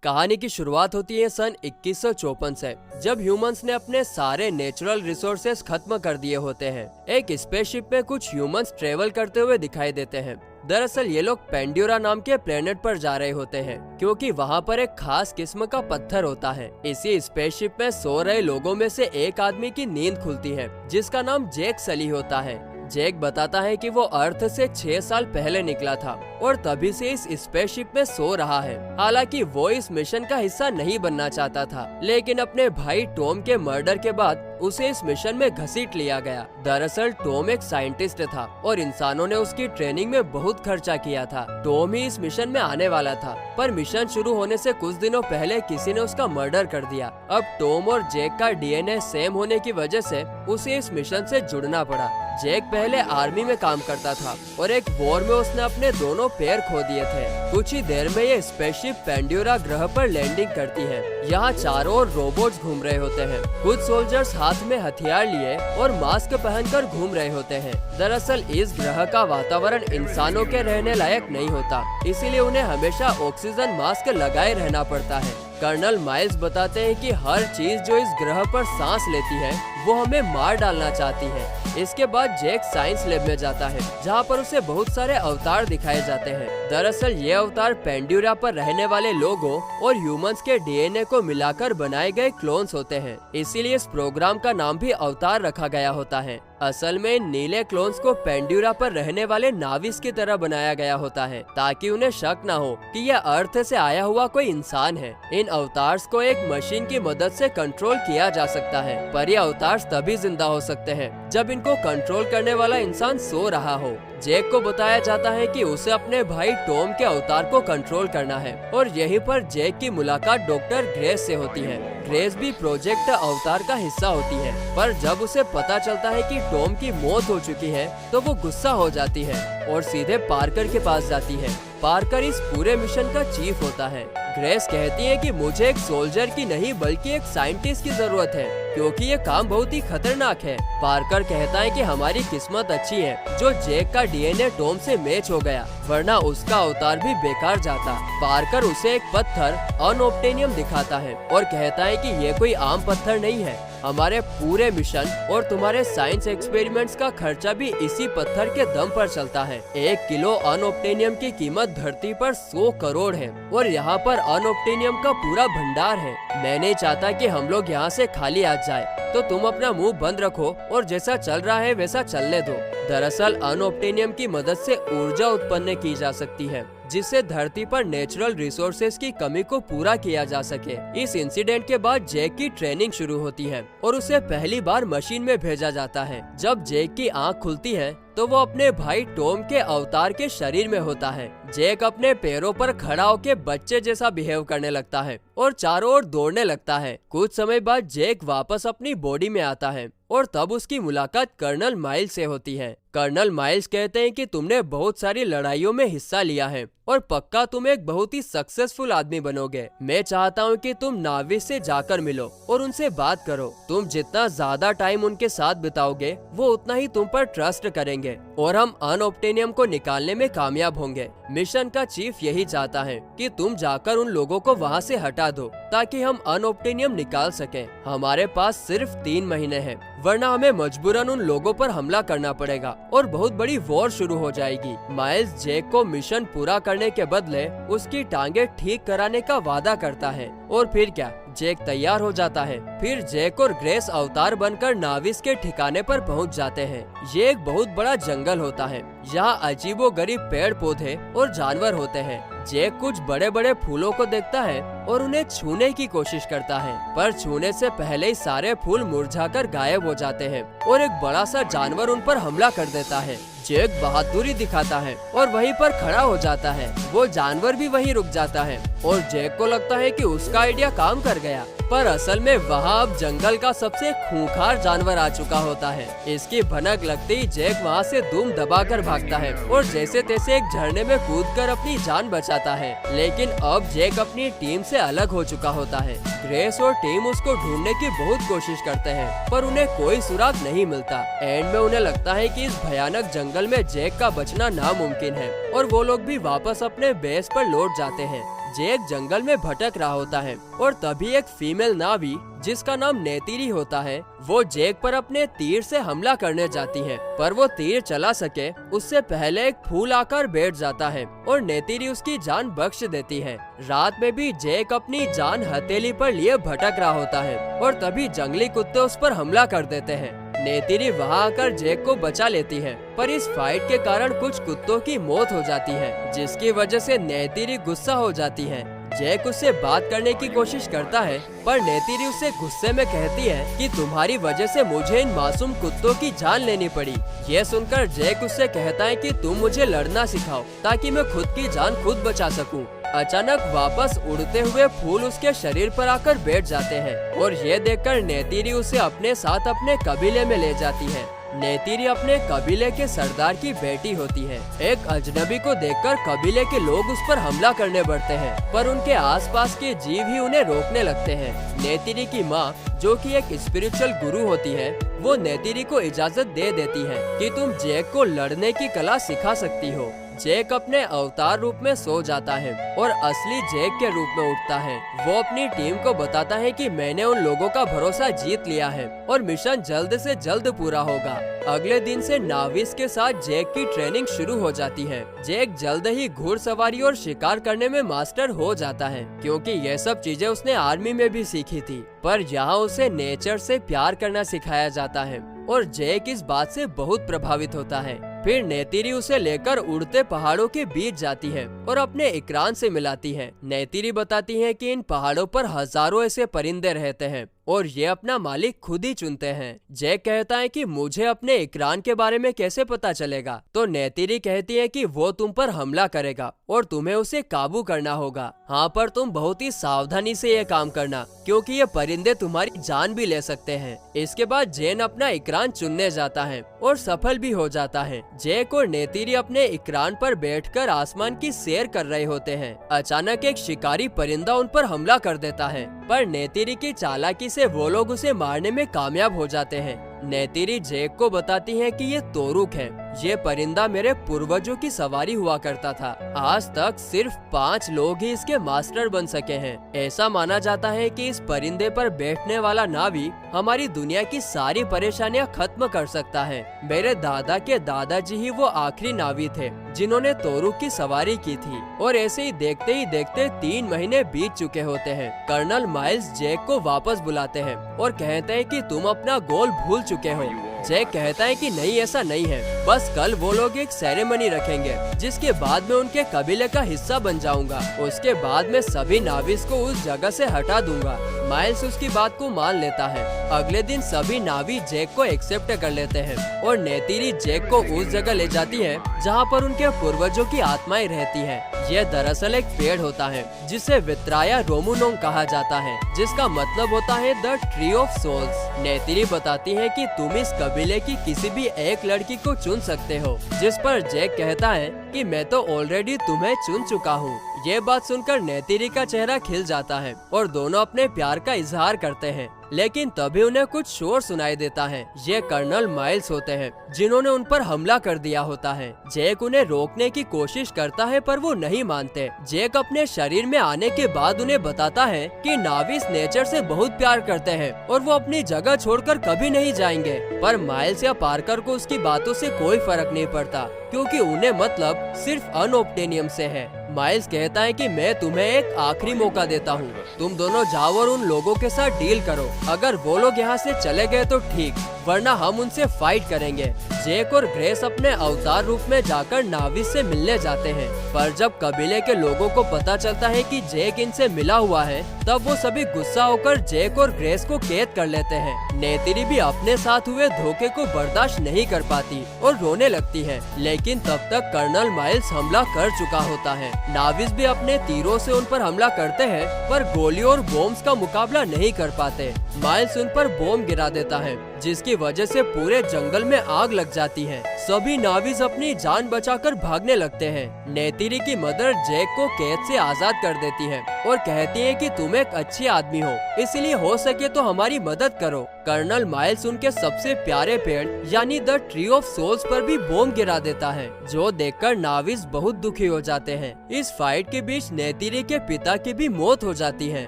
कहानी की शुरुआत होती है सन 2154 से, जब ह्यूमंस ने अपने सारे नेचुरल रिसोर्सेस खत्म कर दिए होते हैं। एक स्पेसशिप में कुछ ह्यूमंस ट्रेवल करते हुए दिखाई देते हैं। दरअसल ये लोग पेंड्यूरा नाम के प्लेनेट पर जा रहे होते हैं, क्योंकि वहाँ पर एक खास किस्म का पत्थर होता है। इसी स्पेसशिप में सो रहे लोगों में से एक आदमी की नींद खुलती है, जिसका नाम जैक सली होता है। जैक बताता है कि वो अर्थ से 6 साल पहले निकला था और तभी से इस स्पेसशिप में सो रहा है। हालांकि वो इस मिशन का हिस्सा नहीं बनना चाहता था, लेकिन अपने भाई टॉम के मर्डर के बाद उसे इस मिशन में घसीट लिया गया। दरअसल टॉम एक साइंटिस्ट था और इंसानों ने उसकी ट्रेनिंग में बहुत खर्चा किया था। टॉम ही इस मिशन में आने वाला था, पर मिशन शुरू होने से कुछ दिनों पहले किसी ने उसका मर्डर कर दिया। अब टॉम और जैक का डीएनए सेम होने की वजह से उसे इस मिशन से जुड़ना पड़ा। जैक पहले आर्मी में काम करता था और एक वॉर में उसने अपने दोनों पैर खो दिए थे। कुछ ही देर में ये स्पेसशिप पेंड्यूरा ग्रह पर लैंडिंग करती है। यहाँ चारों ओर रोबोट्स घूम रहे होते हैं। कुछ सोल्जर्स हाथ में हथियार लिए और मास्क पहनकर घूम रहे होते हैं। दरअसल इस ग्रह का वातावरण इंसानों के रहने लायक नहीं होता, इसीलिए उन्हें हमेशा ऑक्सीजन मास्क लगाए रहना पड़ता है। कर्नल माइल्स बताते हैं कि हर चीज जो इस ग्रह पर सांस लेती है वो हमें मार डालना चाहती है। इसके बाद जैक साइंस लैब में जाता है, जहाँ पर उसे बहुत सारे अवतार दिखाए जाते हैं। दरअसल ये अवतार पेंड्यूरा पर रहने वाले लोगों और ह्यूमंस के डीएनए को मिलाकर बनाए गए क्लोन्स होते हैं, इसीलिए इस प्रोग्राम का नाम भी अवतार रखा गया होता है। असल में नीले क्लोन्स को पेंड्यूरा पर रहने वाले नाविस की तरह बनाया गया होता है, ताकि उन्हें शक न हो कि यह अर्थ से आया हुआ कोई इंसान है। इन अवतार्स को एक मशीन की मदद से कंट्रोल किया जा सकता है, पर ये अवतार्स तभी जिंदा हो सकते हैं जब इनको कंट्रोल करने वाला इंसान सो रहा हो। जैक को बताया जाता है कि उसे अपने भाई टॉम के अवतार को कंट्रोल करना है और यहीं पर जैक की मुलाकात डॉक्टर ग्रेस से होती है। ग्रेस भी प्रोजेक्ट अवतार का हिस्सा होती है, पर जब उसे पता चलता है कि टॉम की मौत हो चुकी है तो वो गुस्सा हो जाती है और सीधे पार्कर के पास जाती है। पार्कर इस पूरे मिशन का चीफ होता है। ग्रेस कहती है कि मुझे एक सोल्जर की नहीं बल्कि एक साइंटिस्ट की जरूरत है, क्योंकि ये काम बहुत ही खतरनाक है। पार्कर कहता है कि हमारी किस्मत अच्छी है जो जैक का डीएनए टॉम से मैच हो गया, वरना उसका अवतार भी बेकार जाता। पार्कर उसे एक पत्थर अनऑब्टेनियम दिखाता है और कहता है कि ये कोई आम पत्थर नहीं है। हमारे पूरे मिशन और तुम्हारे साइंस एक्सपेरिमेंट्स का खर्चा भी इसी पत्थर के दम पर चलता है। 1 किलो अनऑब्टेनियम की कीमत धरती पर 100 करोड़ है और यहाँ पर अनऑब्टेनियम का पूरा भंडार है। मैं नहीं चाहता कि हम लोग यहाँ से खाली आ जाए, तो तुम अपना मुंह बंद रखो और जैसा चल रहा है वैसा चलने दो। दरअसल अनऑब्टेनियम की मदद से ऊर्जा उत्पन्न की जा सकती है, जिससे धरती पर नेचुरल रिसोर्सेज की कमी को पूरा किया जा सके। इस इंसिडेंट के बाद जैक की ट्रेनिंग शुरू होती है और उसे पहली बार मशीन में भेजा जाता है। जब जैक की आंख खुलती है तो वो अपने भाई टॉम के अवतार के शरीर में होता है। जैक अपने पैरों पर खड़ा होकर बच्चे जैसा बिहेव करने लगता है और चारों ओर दौड़ने लगता है। कुछ समय बाद जैक वापस अपनी बॉडी में आता है और तब उसकी मुलाकात कर्नल माइल्स से होती है। कर्नल माइल्स कहते हैं कि तुमने बहुत सारी लड़ाइयों में हिस्सा लिया है और पक्का तुम एक बहुत ही सक्सेसफुल आदमी बनोगे। मैं चाहता हूँ कि तुम नाविस से जाकर मिलो और उनसे बात करो। तुम जितना ज्यादा टाइम उनके साथ बिताओगे वो उतना ही तुम पर ट्रस्ट करेंगे और हम अनऑब्टेनियम को निकालने में कामयाब होंगे। मिशन का चीफ यही चाहता है कि तुम जाकर उन लोगों को वहाँ से हटा दो ताकि हम अनऑब्टेनियम निकाल सकें। हमारे पास सिर्फ 3 महीने हैं, वरना हमें मजबूरन उन लोगों पर हमला करना पड़ेगा और बहुत बड़ी वॉर शुरू हो जाएगी। माइल्स जैक को मिशन पूरा करने के बदले उसकी टांगे ठीक कराने का वादा करता है और फिर क्या, जैक तैयार हो जाता है। फिर जैक और ग्रेस अवतार बनकर नाविस के ठिकाने पर पहुंच जाते हैं। ये एक बहुत बड़ा जंगल होता है, यहाँ अजीबोगरीब पेड़ पौधे और जानवर होते हैं। जैक कुछ बड़े बड़े फूलों को देखता है और उन्हें छूने की कोशिश करता है, पर छूने से पहले ही सारे फूल मुरझाकर गायब हो जाते हैं और एक बड़ा सा जानवर उन पर हमला कर देता है। जैक बहादुरी दिखाता है और वहीं पर खड़ा हो जाता है। वो जानवर भी वहीं रुक जाता है और जैक को लगता है कि उसका आइडिया काम कर गया, पर असल में वहाँ अब जंगल का सबसे खूंखार जानवर आ चुका होता है। इसकी भनक लगते ही जैक वहाँ से दुम दबाकर भागता है और जैसे तैसे एक झरने में कूदकर अपनी जान बचाता है। लेकिन अब जैक अपनी टीम से अलग हो चुका होता है। ग्रेस और टीम उसको ढूंढने की बहुत कोशिश करते हैं, पर उन्हें कोई सुराग नहीं मिलता। एंड में उन्हें लगता है कि इस भयानक जंगल में जैक का बचना नामुमकिन है और वो लोग भी वापस अपने बेस पर लौट जाते हैं। जैक जंगल में भटक रहा होता है और तभी एक फीमेल नावी जिसका नाम नेतिरी होता है वो जैक पर अपने तीर से हमला करने जाती है, पर वो तीर चला सके उससे पहले एक फूल आकर बैठ जाता है और नेतिरी उसकी जान बख्श देती है। रात में भी जैक अपनी जान हथेली पर लिए भटक रहा होता है और तभी जंगली कुत्ते उस पर हमला कर देते हैं। नेतिरी वहां आकर जैक को बचा लेती है, पर इस फाइट के कारण कुछ कुत्तों की मौत हो जाती है, जिसकी वजह से नेतिरी गुस्सा हो जाती है। जैक उससे बात करने की कोशिश करता है, पर नेतिरी उसे गुस्से में कहती है कि तुम्हारी वजह से मुझे इन मासूम कुत्तों की जान लेनी पड़ी। यह सुनकर जैक उससे कहता है कि तुम मुझे लड़ना सिखाओ ताकि मैं खुद की जान खुद बचा सकूं। अचानक वापस उड़ते हुए फूल उसके शरीर पर आकर बैठ जाते हैं और ये देखकर नेतिरी उसे अपने साथ अपने कबीले में ले जाती है। नेतिरी अपने कबीले के सरदार की बेटी होती है। एक अजनबी को देखकर कबीले के लोग उस पर हमला करने बढ़ते हैं, पर उनके आसपास के जीव ही उन्हें रोकने लगते हैं। नेतिरी की माँ, जो कि एक स्पिरिचुअल गुरु होती है, वो नेतिरी को इजाजत दे देती है कि तुम जैक को लड़ने की कला सिखा सकती हो। जैक अपने अवतार रूप में सो जाता है और असली जैक के रूप में उठता है। वो अपनी टीम को बताता है कि मैंने उन लोगों का भरोसा जीत लिया है और मिशन जल्द से जल्द पूरा होगा। अगले दिन से नाविस के साथ जैक की ट्रेनिंग शुरू हो जाती है। जैक जल्द ही घुड़सवारी और शिकार करने में मास्टर हो जाता है, क्योंकि ये सब चीजें उसने आर्मी में भी सीखी थी। पर यहाँ उसे नेचर से प्यार करना सिखाया जाता है और जैक इस बात से बहुत प्रभावित होता है। फिर नेतिरी उसे लेकर उड़ते पहाड़ों के बीच जाती है और अपने इकरान से मिलाती है। नेतिरी बताती है कि इन पहाड़ों पर हजारों ऐसे परिंदे रहते हैं और ये अपना मालिक खुद ही चुनते हैं। जैक कहता है कि मुझे अपने इकरान के बारे में कैसे पता चलेगा, तो नेतिरी कहती है कि वो तुम पर हमला करेगा और तुम्हें उसे काबू करना होगा। हाँ, पर तुम बहुत ही सावधानी से ये काम करना, क्योंकि ये परिंदे तुम्हारी जान भी ले सकते हैं। इसके बाद जैन अपना इकरान चुनने जाता है और सफल भी हो जाता है। जैक और नेतिरी अपने इकरान पर बैठकर आसमान की सैर कर रहे होते हैं। अचानक एक शिकारी परिंदा उन पर हमला कर देता है, पर नेतिरी की चालाकी से वो लोग उसे मारने में कामयाब हो जाते हैं। नेतिरी जैक को बताती है कि ये तोरुक है। ये परिंदा मेरे पूर्वजों की सवारी हुआ करता था। आज तक सिर्फ 5 लोग ही इसके मास्टर बन सके हैं। ऐसा माना जाता है कि इस परिंदे पर बैठने वाला नावी हमारी दुनिया की सारी परेशानियां खत्म कर सकता है। मेरे दादा के दादाजी ही वो आखिरी नावी थे जिन्होंने तोरुक की सवारी की थी। और ऐसे ही देखते 3 महीने बीत चुके होते हैं। कर्नल माइल्स जैक को वापस बुलाते हैं और कहते हैं कि तुम अपना गोल भूल चुके हो। जैक कहता है कि नहीं, ऐसा नहीं है, बस कल वो लोग एक सेरेमनी रखेंगे जिसके बाद मैं उनके कबीले का हिस्सा बन जाऊंगा। उसके बाद मैं सभी नाविस को उस जगह से हटा दूंगा। माइल्स उसकी बात को मान लेता है। अगले दिन सभी नावी जैक को एक्सेप्ट कर लेते हैं और नेतिरी जैक को उस जगह ले जाती है जहाँ पर उनके पूर्वजों की आत्माएं रहती है। यह दरअसल एक पेड़ होता है जिसे वित्राया रोमुनोंग कहा जाता है, जिसका मतलब होता है द ट्री ऑफ सोल्स। नेतिरी बताती है कि तुम इस कबीले की किसी भी एक लड़की को चुन सकते हो, जिस पर जैक कहता है कि मैं तो ऑलरेडी तुम्हें चुन चुका हूँ। ये बात सुनकर नेतिरी का चेहरा खिल जाता है और दोनों अपने प्यार का इजहार करते हैं। लेकिन तभी उन्हें कुछ शोर सुनाई देता है। ये कर्नल माइल्स होते हैं जिन्होंने उन पर हमला कर दिया होता है। जैक उन्हें रोकने की कोशिश करता है, पर वो नहीं मानते। जैक अपने शरीर में आने के बाद उन्हें बताता है कि नाविस नेचर से बहुत प्यार करते हैं और वो अपनी जगह छोड़कर कभी नहीं जाएंगे। पर माइल्स या पार्कर को उसकी बातों से कोई फर्क नहीं पड़ता, क्योंकि उन्हें मतलब सिर्फ अनओब्टेनियम से है। माइल्स कहता है कि मैं तुम्हें एक आखिरी मौका देता हूँ, तुम दोनों जाओ और उन लोगों के साथ डील करो। अगर वो लोग यहाँ से चले गए तो ठीक, वरना हम उनसे फाइट करेंगे। जैक और ग्रेस अपने अवतार रूप में जाकर नाविस से मिलने जाते हैं, पर जब कबीले के लोगों को पता चलता है कि जैक इनसे मिला हुआ है, तब वो सभी गुस्सा होकर जैक और ग्रेस को कैद कर लेते हैं। नेतिरी भी अपने साथ हुए धोखे को बर्दाश्त नहीं कर पाती और रोने लगती है, लेकिन तब तक कर्नल माइल्स हमला कर चुका होता है। नाविस भी अपने तीरों से उन पर हमला करते हैं, पर गोलियों और बॉम्ब्स का मुकाबला नहीं कर पाते। माइल्स उन पर बॉम्ब गिरा देता है, जिसकी वजह से पूरे जंगल में आग लग जाती है। सभी नाविक अपनी जान बचाकर भागने लगते हैं। नेतिरी की मदर जैक को कैद से आजाद कर देती है और कहती है कि तुम एक अच्छी आदमी हो, इसलिए हो सके तो हमारी मदद करो। कर्नल माइल्स उनके सबसे प्यारे पेड़ यानी द ट्री ऑफ सोल्स पर भी बॉम्ब गिरा देता है, जो देखकर नाविस बहुत दुखी हो जाते हैं। इस फाइट के बीच नेतिरी के पिता की भी मौत हो जाती है।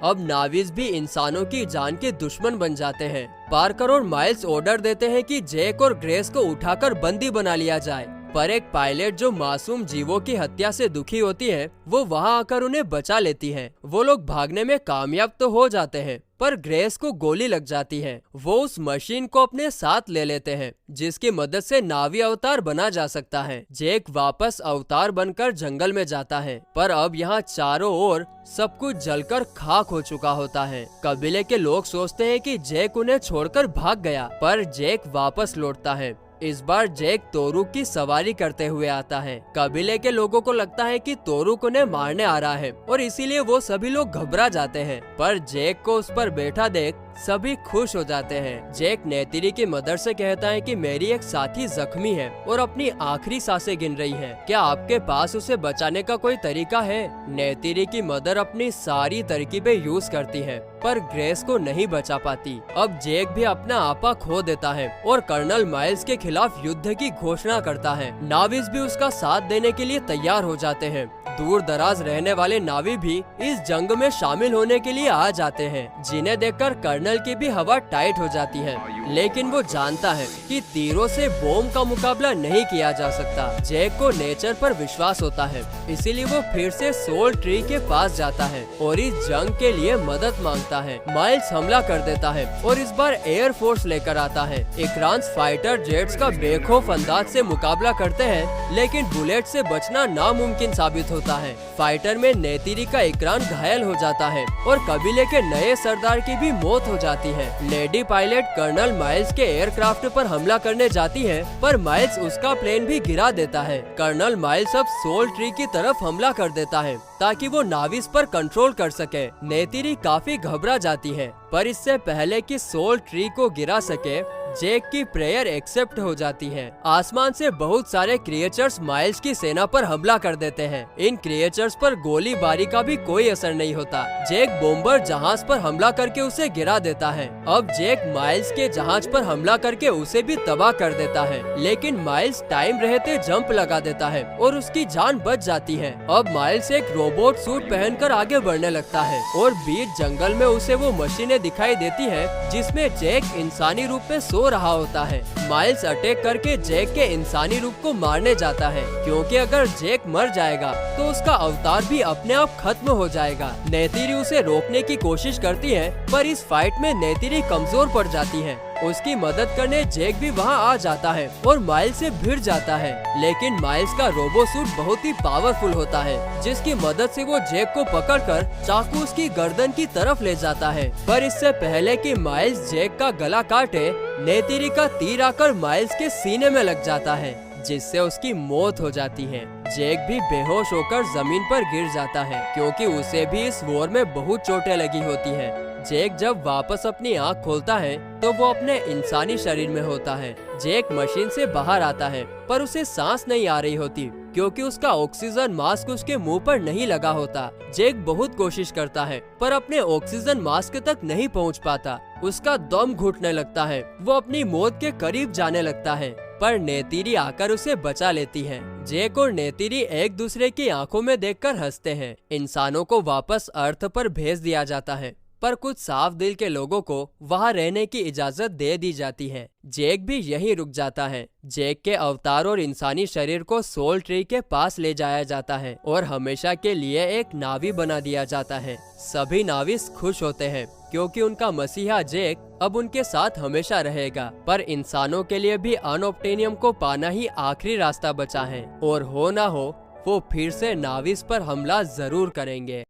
अब नाविस भी इंसानों की जान के दुश्मन बन जाते हैं। पार्कर और माइल्स ऑर्डर देते हैं कि जैक और ग्रेस को उठाकर बंदी बना लिया जाए, पर एक पायलट जो मासूम जीवों की हत्या से दुखी होती है, वो वहाँ आकर उन्हें बचा लेती है। वो लोग भागने में कामयाब तो हो जाते हैं, पर ग्रेस को गोली लग जाती है। वो उस मशीन को अपने साथ ले लेते हैं, जिसकी मदद से नावी अवतार बना जा सकता है। जैक वापस अवतार बनकर जंगल में जाता है, पर अब यहाँ चारों ओर सब कुछ जलकर खाक हो चुका होता है। कबीले के लोग सोचते हैं कि जैक उन्हें छोड़कर भाग गया, पर जैक वापस लौटता है। इस बार जैक तोरुक की सवारी करते हुए आता है। कबीले के लोगों को लगता है कि तोरुक उन्हें मारने आ रहा है और इसीलिए वो सभी लोग घबरा जाते हैं, पर जैक को उस पर बैठा देख सभी खुश हो जाते हैं। जैक नेतिरी की मदर से कहता है कि मेरी एक साथी जख्मी है और अपनी आखिरी सांसें गिन रही है, क्या आपके पास उसे बचाने का कोई तरीका है? नेतिरी की मदर अपनी सारी तरकीबें यूज करती है, पर ग्रेस को नहीं बचा पाती। अब जैक भी अपना आपा खो देता है और कर्नल माइल्स के खिलाफ युद्ध की घोषणा करता है। नाविस भी उसका साथ देने के लिए तैयार हो जाते हैं। दूर दराज रहने वाले नावी भी इस जंग में शामिल होने के लिए आ जाते हैं, जिन्हें देखकर कर्नल की भी हवा टाइट हो जाती है। लेकिन वो जानता है कि तीरों से बॉम्ब का मुकाबला नहीं किया जा सकता। जैक को नेचर पर विश्वास होता है, इसीलिए वो फिर से सोल ट्री के पास जाता है और इस जंग के लिए मदद मांगता है। माइल्स हमला कर देता है और इस बार एयर फोर्स लेकर आता है। इक्रांस फाइटर जेट्स का बेखौफ अंदाज से मुकाबला करते हैं, लेकिन बुलेट से बचना नामुमकिन साबित होता है। फाइटर में नेतिरी का इक्रान घायल हो जाता है और कबीले के नए सरदार की भी मौत हो जाती है। लेडी पायलट कर्नल माइल्स के एयरक्राफ्ट पर हमला करने जाती है, पर माइल्स उसका प्लेन भी गिरा देता है। कर्नल माइल्स अब सोल ट्री की तरफ हमला कर देता है ताकि वो नाविस पर कंट्रोल कर सके। नेतिरी काफी घबरा जाती है, पर इससे पहले कि सोल ट्री को गिरा सके, जैक की प्रेयर एक्सेप्ट हो जाती है। आसमान से बहुत सारे क्रिएचर्स माइल्स की सेना पर हमला कर देते हैं। इन क्रिएचर्स पर गोलीबारी का भी कोई असर नहीं होता। जैक बॉम्बर जहाज पर हमला करके उसे गिरा देता है। अब जैक माइल्स के जहाज पर हमला करके उसे भी तबाह कर देता है, लेकिन माइल्स टाइम रहते जंप लगा देता है और उसकी जान बच जाती है। अब माइल्स एक रोबोट सूट पहनकर आगे बढ़ने लगता है और बीच जंगल में उसे वो मशीनें दिखाई देती है, जिसमें जैक इंसानी रूप में सो रहा होता है। माइल्स अटैक करके जैक के इंसानी रूप को मारने जाता है, क्योंकि अगर जैक मर जाएगा तो उसका अवतार भी अपने आप खत्म हो जाएगा। नेतिरी उसे रोकने की कोशिश करती है, पर इस फाइट में नेतिरी कमजोर पड़ जाती है। उसकी मदद करने जैक भी वहाँ आ जाता है और माइल्स से भिड़ जाता है, लेकिन माइल्स का रोबो सूट बहुत ही पावरफुल होता है, जिसकी मदद से वो जैक को पकड़कर चाकू उसकी गर्दन की तरफ ले जाता है। पर इससे पहले कि माइल्स जैक का गला काटे, नेतिरी का तीर आकर माइल्स के सीने में लग जाता है, जिससे उसकी मौत हो जाती है। जैक भी बेहोश होकर जमीन पर गिर जाता है, क्योंकि उसे भी इस वॉर में बहुत चोटें लगी होती है। जैक जब वापस अपनी आँख खोलता है तो वो अपने इंसानी शरीर में होता है। जैक मशीन से बाहर आता है, पर उसे सांस नहीं आ रही होती, क्योंकि उसका ऑक्सीजन मास्क उसके मुंह पर नहीं लगा होता। जैक बहुत कोशिश करता है, पर अपने ऑक्सीजन मास्क तक नहीं पहुंच पाता। उसका दम घुटने लगता है, वो अपनी मौत के करीब जाने लगता है, पर नेतिरी आकर उसे बचा लेती है। जैक और नेतिरी एक दूसरे की आंखों में देखकर हंसते हैं। इंसानों को वापस अर्थ पर भेज दिया जाता है, पर कुछ साफ दिल के लोगों को वहाँ रहने की इजाजत दे दी जाती है। जैक भी यहीं रुक जाता है। जैक के अवतार और इंसानी शरीर को सोल ट्री के पास ले जाया जाता है और हमेशा के लिए एक नावी बना दिया जाता है। सभी नाविस खुश होते हैं, क्योंकि उनका मसीहा जैक अब उनके साथ हमेशा रहेगा। पर इंसानों के लिए भी अनऑब्टेनियम को पाना ही आखिरी रास्ता बचा है, और हो ना हो वो फिर से नाविस पर हमला जरूर करेंगे।